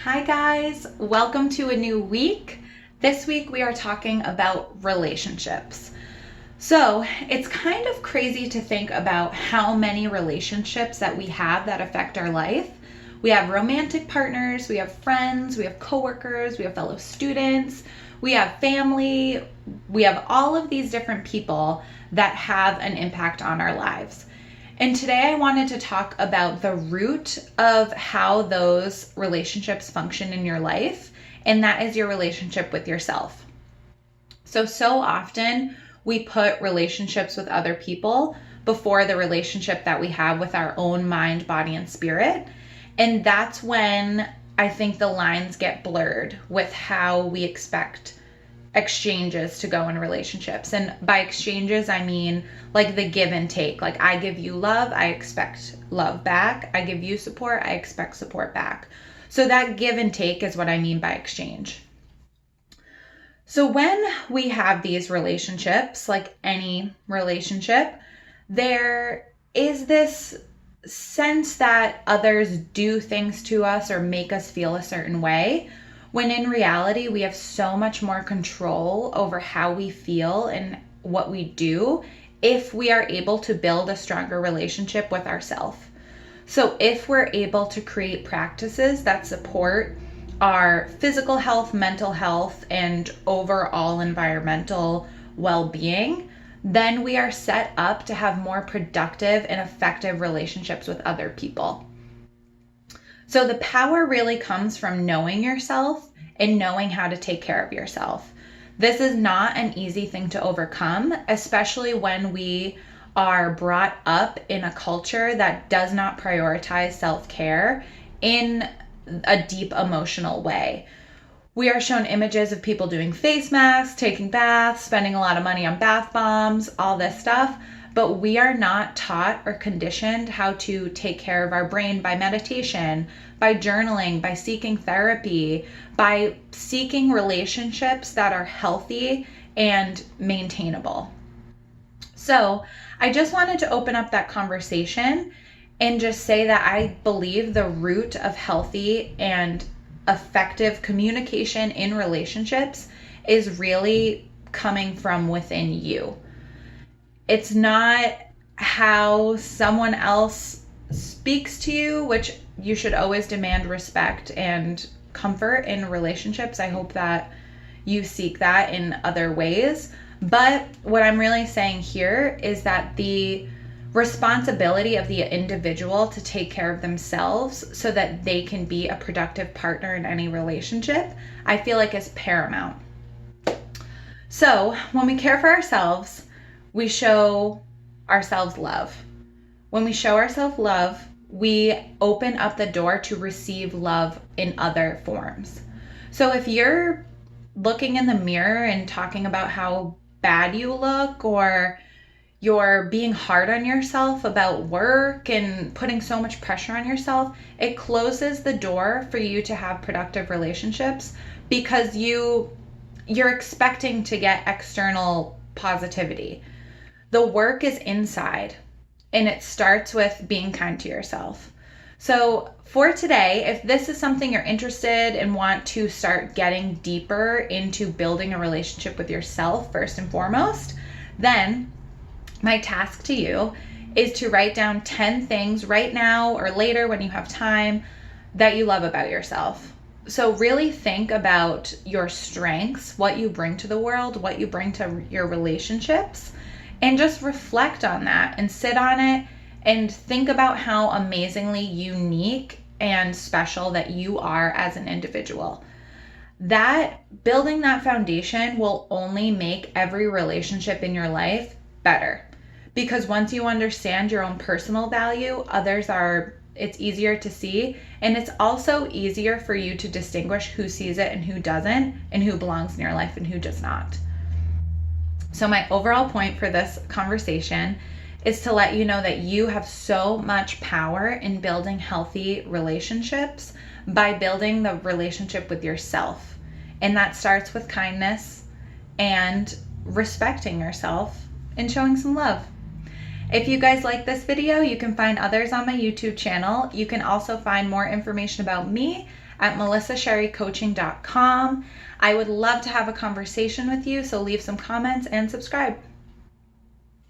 Hi guys, welcome to a new week. This week we are talking about relationships. So it's kind of crazy to think about how many relationships that we have that affect our life. We have romantic partners, we have friends, we have coworkers, we have fellow students, we have family, we have all of these different people that have an impact on our lives. And today I wanted to talk about the root of how those relationships function in your life, and that is your relationship with yourself. So often we put relationships with other people before the relationship that we have with our own mind, body, and spirit. And that's when I think the lines get blurred with how we expect exchanges to go in relationships. And by exchanges, I mean like the give and take. Like I give you love, I expect love back. I give you support, I expect support back. So that give and take is what I mean by exchange. So when we have these relationships, like any relationship, there is this sense that others do things to us or make us feel a certain way, when in reality, we have so much more control over how we feel and what we do if we are able to build a stronger relationship with ourselves. So if we're able to create practices that support our physical health, mental health, and overall environmental well-being, then we are set up to have more productive and effective relationships with other people. So the power really comes from knowing yourself and knowing how to take care of yourself. This is not an easy thing to overcome, especially when we are brought up in a culture that does not prioritize self-care in a deep emotional way. We are shown images of people doing face masks, taking baths, spending a lot of money on bath bombs, all this stuff. But we are not taught or conditioned how to take care of our brain by meditation, by journaling, by seeking therapy, by seeking relationships that are healthy and maintainable. So I just wanted to open up that conversation and just say that I believe the root of healthy and effective communication in relationships is really coming from within you. It's not how someone else speaks to you, which you should always demand respect and comfort in relationships. I hope that you seek that in other ways. But what I'm really saying here is that the responsibility of the individual to take care of themselves so that they can be a productive partner in any relationship, I feel like is paramount. So when we care for ourselves, we show ourselves love. When we show ourselves love, we open up the door to receive love in other forms. So if you're looking in the mirror and talking about how bad you look, or you're being hard on yourself about work and putting so much pressure on yourself, it closes the door for you to have productive relationships because you're expecting to get external positivity. The work is inside, and it starts with being kind to yourself. So for today, if this is something you're interested and want to start getting deeper into building a relationship with yourself first and foremost, then my task to you is to write down 10 things right now or later when you have time that you love about yourself. So really think about your strengths, what you bring to the world, what you bring to your relationships, and just reflect on that and sit on it and think about how amazingly unique and special that you are as an individual. That building that foundation will only make every relationship in your life better. Because once you understand your own personal value, it's easier to see, and it's also easier for you to distinguish who sees it and who doesn't, and who belongs in your life and who does not. So my overall point for this conversation is to let you know that you have so much power in building healthy relationships by building the relationship with yourself. And that starts with kindness and respecting yourself and showing some love. If you guys like this video, you can find others on my YouTube channel. You can also find more information about me at melissasherrycoaching.com. I would love to have a conversation with you, so leave some comments and subscribe.